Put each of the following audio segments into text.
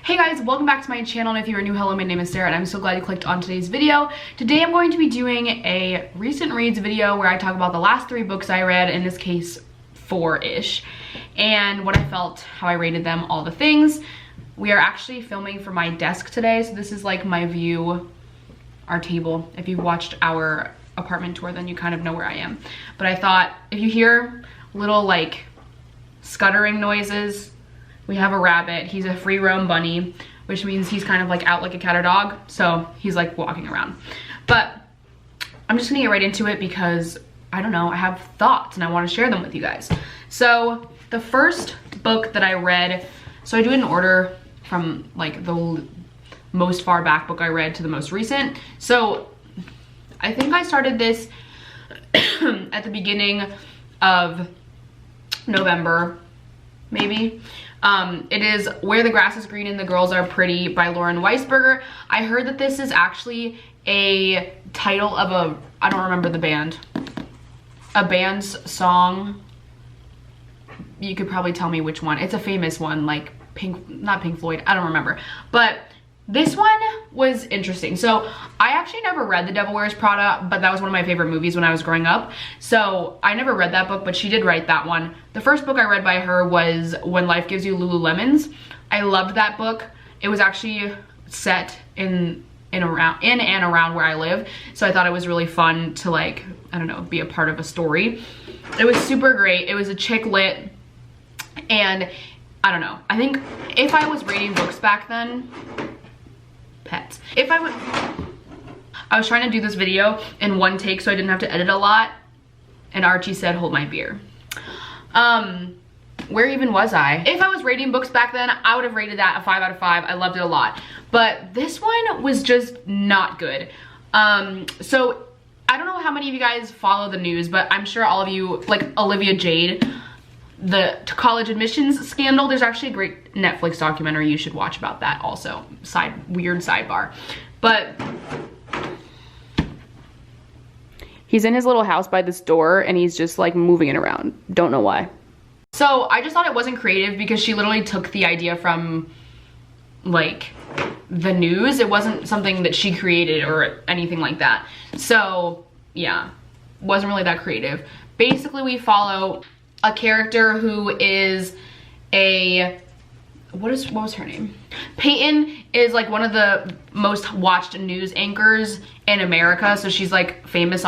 Hey guys, welcome back to my channel, and if you are new, hello, my name is Sarah and I'm so glad you clicked on today's video. Today I'm going to be doing a recent reads video where I talk about the last 3 books I read, in this case 4-ish, and what I felt, how I rated them, all the things. We are actually filming from my desk today, so this is like my view, our table. If you've watched our apartment tour, then you kind of know where I am. But I thought if you hear little like scuttering noises, we have a rabbit. He's a free roam bunny, which means he's kind of like out like a cat or dog. So he's like walking around. But I'm just gonna get right into it because I don't know, I have thoughts and I want to share them with you guys. So the first book that I read, so I do it in order from like the most far back book I read to the most recent. So I think I started this at the beginning of November, maybe. It is Where the Grass is Green and the Girls Are Pretty by Lauren Weisberger. I heard that this is actually a title of I don't remember the band, a band's song. You could probably tell me which one. It's a famous one, like not Pink Floyd, I don't remember. But this one was interesting. So I actually never read The Devil Wears Prada, but that was one of my favorite movies when I was growing up. So I never read that book, but she did write that one. The first book I read by her was When Life Gives You Lululemons. I loved that book. It was actually set in and around where I live. So I thought it was really fun to, like, I don't know, be a part of a story. It was super great. It was a chick lit, and I don't know. I think if I was reading books back then, pets. I was trying to do this video in one take so I didn't have to edit a lot, and Archie said, hold my beer. Where even was I? If I was rating books back then, I would have rated that a 5 out of 5. I loved it a lot. But this one was just not good. So I don't know how many of you guys follow the news, but I'm sure all of you, like Olivia Jade, the college admissions scandal. There's actually a great Netflix documentary you should watch about that also. Weird sidebar. But he's in his little house by this door and he's just like moving it around. Don't know why. So I just thought it wasn't creative because she literally took the idea from like the news. It wasn't something that she created or anything like that. So yeah, wasn't really that creative. Basically we follow a character who is what was her name? Peyton is like one of the most watched news anchors in America. So she's like famous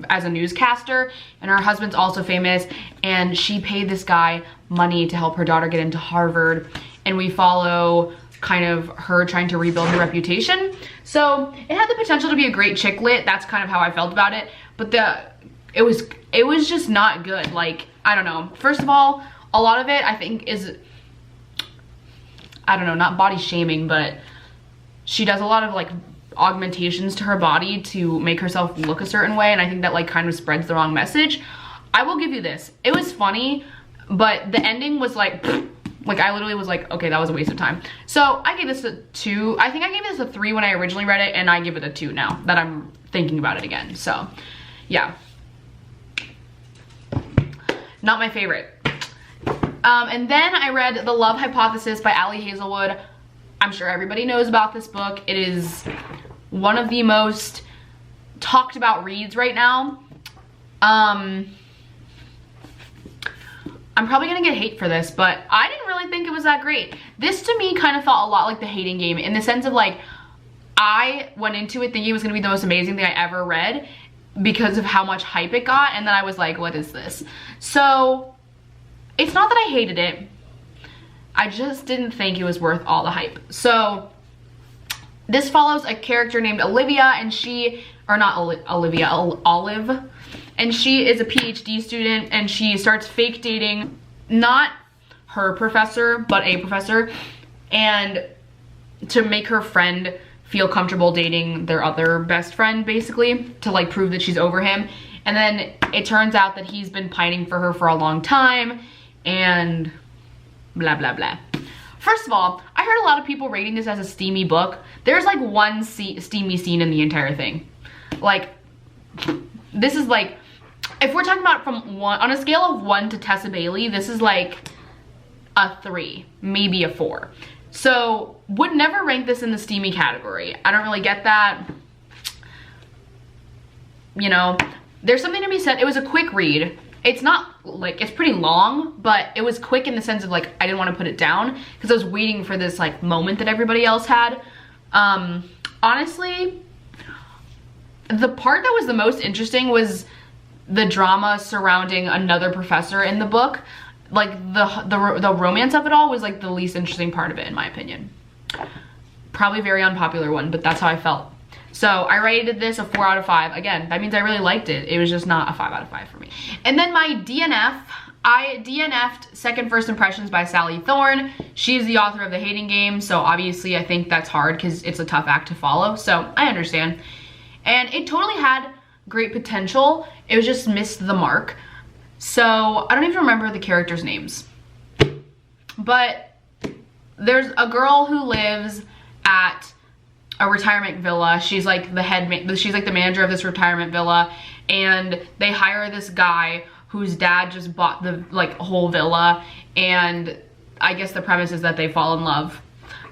as a newscaster, and her husband's also famous, and she paid this guy money to help her daughter get into Harvard, and we follow kind of her trying to rebuild her reputation. So it had the potential to be a great chick lit. That's kind of how I felt about it, but it was just not good. Like, I don't know. First of all, a lot of it I think is, I don't know, not body shaming, but she does a lot of like augmentations to her body to make herself look a certain way, and I think that like kind of spreads the wrong message. I will give you this. It was funny, but the ending was like I literally was like, okay, that was a waste of time. So I gave this a 2. I think I gave this a 3 when I originally read it, and I give it a 2 now that I'm thinking about it again. So yeah. Not my favorite. And then I read The Love Hypothesis by Hazelwood. I'm sure everybody knows about this book. It is one of the most talked about reads right now. I'm probably gonna get hate for this, but I didn't really think it was that great. This to me kind of felt a lot like The Hating Game, in the sense of like, I went into it thinking it was gonna be the most amazing thing I ever read because of how much hype it got, and then I was like, what is this? So it's not that I hated it, I just didn't think it was worth all the hype. So this follows a character named Olivia, and she, or not Olivia, Olive, and she is a PhD student, and she starts fake dating not her professor but a professor, and to make her friend feel comfortable dating their other best friend, basically, to like prove that she's over him. And then it turns out that he's been pining for her for a long time, and blah blah blah. First of all, I heard a lot of people rating this as a steamy book. There's like one steamy scene in the entire thing. Like, this is like, if we're talking about from 1, on a scale of 1 to Tessa Bailey, this is like a 3, maybe a 4. So would never rank this in the steamy category. I don't really get that. You know, there's something to be said. It was a quick read. It's not like, it's pretty long, but it was quick in the sense of like, I didn't want to put it down because I was waiting for this like moment that everybody else had. Honestly, the part that was the most interesting was the drama surrounding another professor in the book. Like the romance of it all was like the least interesting part of it, in my opinion. Probably a very unpopular one, but that's how I felt. So I rated this a 4 out of 5. Again, that means I really liked it. It was just not a 5 out of 5 for me. And then my DNF, I DNF'd Second First Impressions by Sally Thorne. She's the author of The Hating Game, so obviously I think that's hard because it's a tough act to follow, so I understand. And it totally had great potential. It was just missed the mark. So I don't even remember the characters' names. But there's a girl who lives at a retirement villa. She's like she's like the manager of this retirement villa, and they hire this guy whose dad just bought the like whole villa, and I guess the premise is that they fall in love.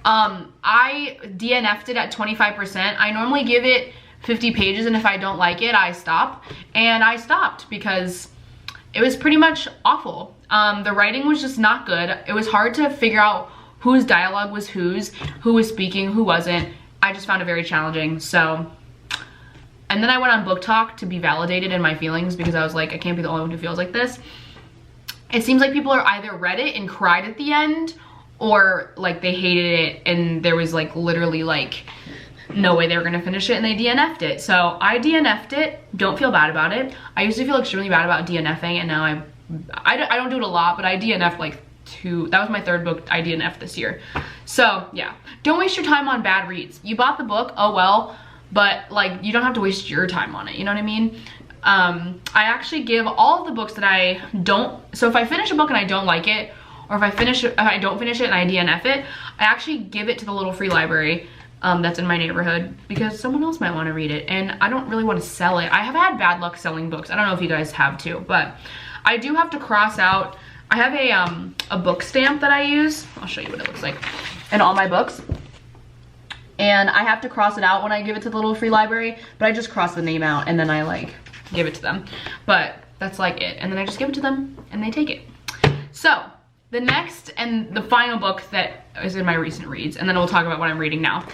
I DNF'd it at 25%. I normally give it 50 pages, and if I don't like it, I stop. And I stopped because it was pretty much awful. The writing was just not good. It was hard to figure out whose dialogue was whose, who was speaking, who wasn't. I just found it very challenging, so. And then I went on Book Talk to be validated in my feelings because I was like, I can't be the only one who feels like this. It seems like people are either read it and cried at the end, or like they hated it and there was like literally like no way they were gonna finish it and they DNF'd it. So I DNF'd it, don't feel bad about it. I used to feel extremely bad about DNFing, and now I don't do it a lot, but I DNF'd like 2, that was my 3rd book I DNF'd this year. So yeah, don't waste your time on bad reads. You bought the book, oh well, but like you don't have to waste your time on it, you know what I mean? I actually give all of the books that I don't, so if I finish a book and I don't like it, or if I don't finish it and I DNF it, I actually give it to the little free library that's in my neighborhood because someone else might want to read it, and I don't really want to sell it. I have had bad luck selling books. I don't know if you guys have too, but I do have to cross out. I have a book stamp that I use. I'll show you what it looks like in all my books. And I have to cross it out when I give it to the little free library, but I just cross the name out and then I like give it to them. But that's like it. And then I just give it to them and they take it. So the next and the final book that is in my recent reads, and then we'll talk about what I'm reading now.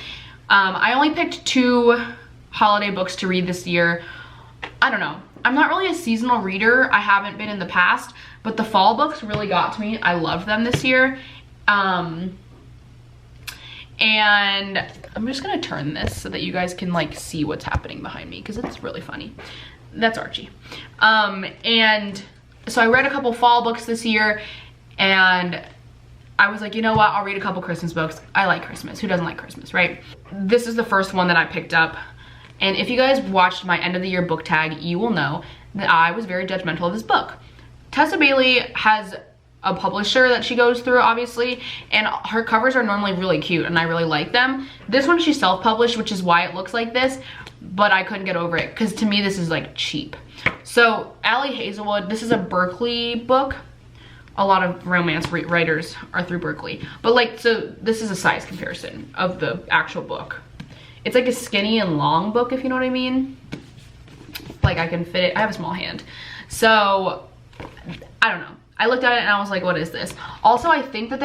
I only picked 2 holiday books to read this year. I don't know. I'm not really a seasonal reader. I haven't been in the past, but the fall books really got to me. I loved them this year. And I'm just gonna turn this so that you guys can like see what's happening behind me because it's really funny. That's Archie. And so I read a couple fall books this year, and I was like, you know what, I'll read a couple Christmas books. I like Christmas. Who doesn't like Christmas, right? This is the first one that I picked up. And if you guys watched my end of the year book tag, you will know that I was very judgmental of this book. Tessa Bailey has a publisher that she goes through, obviously, and her covers are normally really cute and I really like them. This one she self-published, which is why it looks like this, but I couldn't get over it because to me this is like cheap. So Allie Hazelwood, this is a Berkeley book. A lot of romance writers are through Berkeley, but like, so this is a size comparison of the actual book. It's like a skinny and long book, if you know what I mean. Like I can fit it, I have a small hand. So I don't know. I looked at it and I was like, what is this? Also, I think that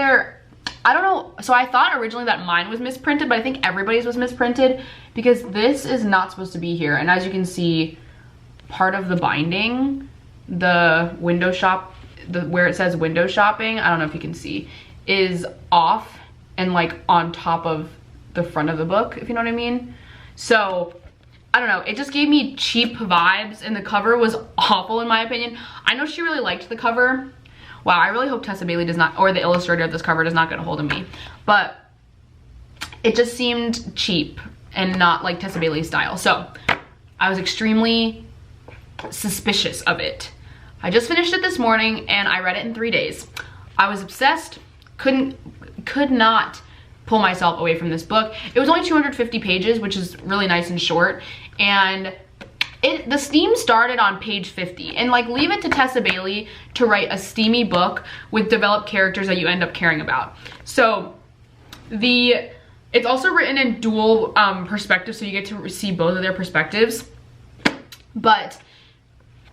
I don't know. So I thought originally that mine was misprinted, but I think everybody's was misprinted because this is not supposed to be here. And as you can see, part of the binding, the window shop, where it says window shopping, I don't know if you can see, is off and like on top of the front of the book, if you know what I mean. So I don't know, it just gave me cheap vibes and the cover was awful in my opinion. I know she really liked the cover. Wow, I really hope Tessa Bailey does not, or the illustrator of this cover does not get a hold of me. But it just seemed cheap and not like Tessa Bailey's style. So I was extremely suspicious of it. I just finished it this morning and I read it in 3 days. I was obsessed, could not pull myself away from this book. It was only 250 pages, which is really nice and short. And the steam started on page 50, and like leave it to Tessa Bailey to write a steamy book with developed characters that you end up caring about. So It's also written in dual perspective, so you get to see both of their perspectives. But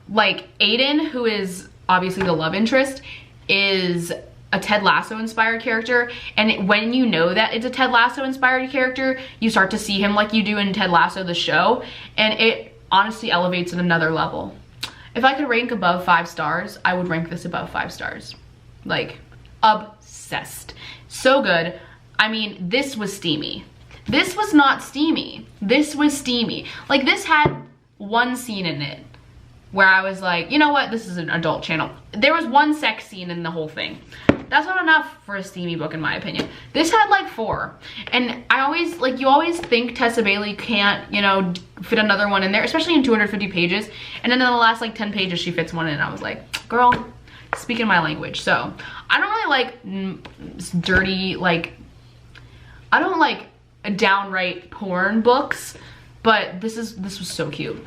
like Aiden, who is obviously the love interest, is a Ted Lasso inspired character, and when you know that it's a Ted Lasso inspired character, you start to see him like you do in Ted Lasso the show, and it honestly elevates at another level. If I could rank above 5 stars, I would rank this above 5 stars. Like, obsessed. So good. I mean, this was steamy. This was not steamy. This was steamy. Like, this had one scene in it where I was like, you know what, this is an adult channel. There was one sex scene in the whole thing. That's not enough for a steamy book, in my opinion. This had like 4. And I always, like, you always think Tessa Bailey can't, you know, fit another one in there, especially in 250 pages. And then in the last like 10 pages, she fits one in, and I was like, girl, speaking my language. So I don't really like dirty, like, I don't like downright porn books, but this was so cute.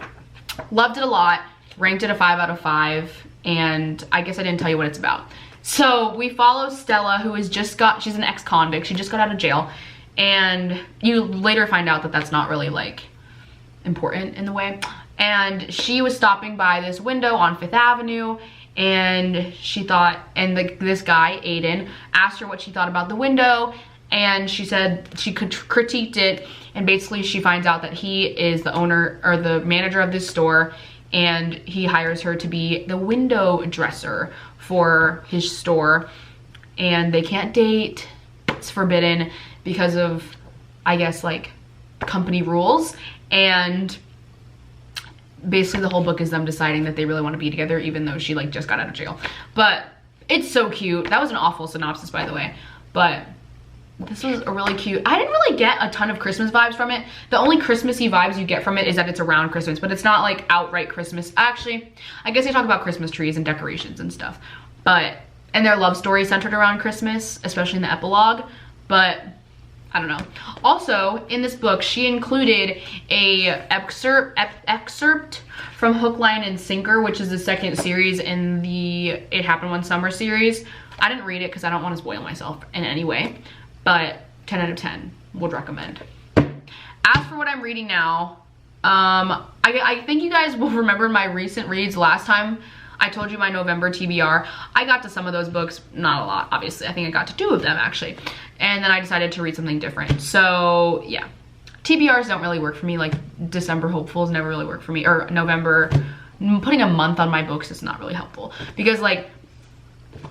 Loved it a lot. Ranked it a 5 out of 5, and I guess I didn't tell you what it's about. So we follow Stella, who is she's an ex-convict. She just got out of jail, and you later find out that that's not really like important in the way. And she was stopping by this window on 5th Avenue, and she thought, and this guy, Aiden, asked her what she thought about the window, and she said she critiqued it, and basically she finds out that he is the owner or the manager of this store, and he hires her to be the window dresser for his store, and they can't date. It's forbidden because of, I guess, like company rules. And basically the whole book is them deciding that they really want to be together, even though she like just got out of jail. But it's so cute. That was an awful synopsis, by the way, but this was a really cute. I didn't really get a ton of Christmas vibes from it. The only Christmassy vibes you get from it is that it's around Christmas, but it's not like outright Christmas. Actually, I guess they talk about Christmas trees and decorations and stuff, but, and their love story centered around Christmas, especially in the epilogue, but I don't know. Also, in this book, she included a excerpt from Hook, Line, and Sinker, which is the second series in the It Happened One Summer series. I didn't read it because I don't want to spoil myself in any way, but 10 out of 10 would recommend. As for what I'm reading now, I think you guys will remember my recent reads last time. I told you my November TBR. I got to some of those books, not a lot, obviously. I think I got to 2 of them, actually. And then I decided to read something different. So, yeah. TBRs don't really work for me. Like, December hopefuls never really work for me. Or November, putting a month on my books is not really helpful. Because, like,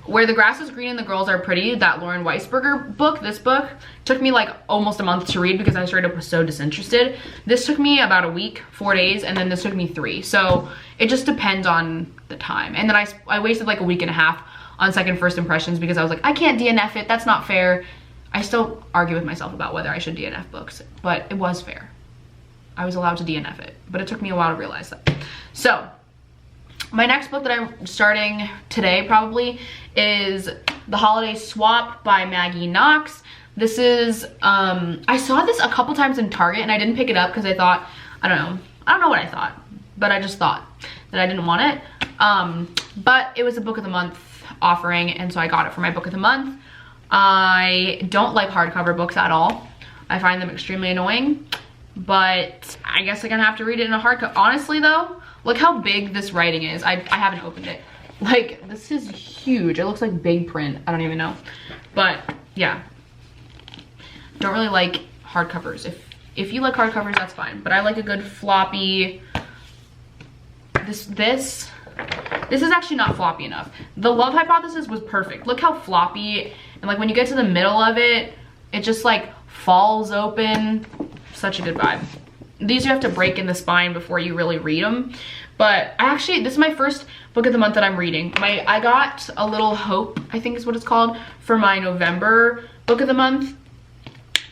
Where the Grass is Green and the Girls Are Pretty, that Lauren Weisberger book, this book, took me like almost a month to read because I straight up was so disinterested. This took me about a week, 4 days, and then this took me 3. So it just depends on the time. And then I wasted like a week and a half on second first impressions because I was like, I can't DNF it, that's not fair. I still argue with myself about whether I should DNF books, but it was fair. I was allowed to DNF it, but it took me a while to realize that. So my next book that I'm starting today probably is The Holiday Swap by Maggie Knox. This is, I saw this a couple times in Target and I didn't pick it up because I thought, I don't know what I thought, but I just thought that I didn't want it. But it was a book of the month offering, and so I got it for my book of the month. I don't like hardcover books at all. I find them extremely annoying, but I guess I'm gonna have to read it in a hardcover. Honestly though, look how big this writing is. I haven't opened it. Like, this is huge. It looks like big print. I don't even know. But yeah, don't really like hardcovers. If you like hardcovers, that's fine. But I like a good floppy. This is actually not floppy enough. The Love Hypothesis was perfect. Look how floppy, and like when you get to the middle of it, it just like falls open. Such a good vibe. These you have to break in the spine before you really read them. But this is my first book of the month that I'm reading. I got A Little Hope, I think is what it's called, for my November book of the month,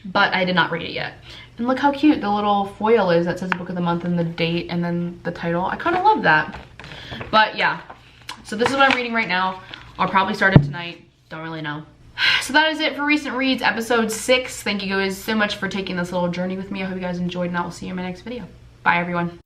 but I did not read it yet. And look how cute the little foil is that says book of the month and the date and then the title. I kind of love that. But yeah, so this is what I'm reading right now. I'll probably start it tonight. Don't really know. So that is it for Recent Reads, episode 6. Thank you guys so much for taking this little journey with me. I hope you guys enjoyed, and I will see you in my next video. Bye, everyone.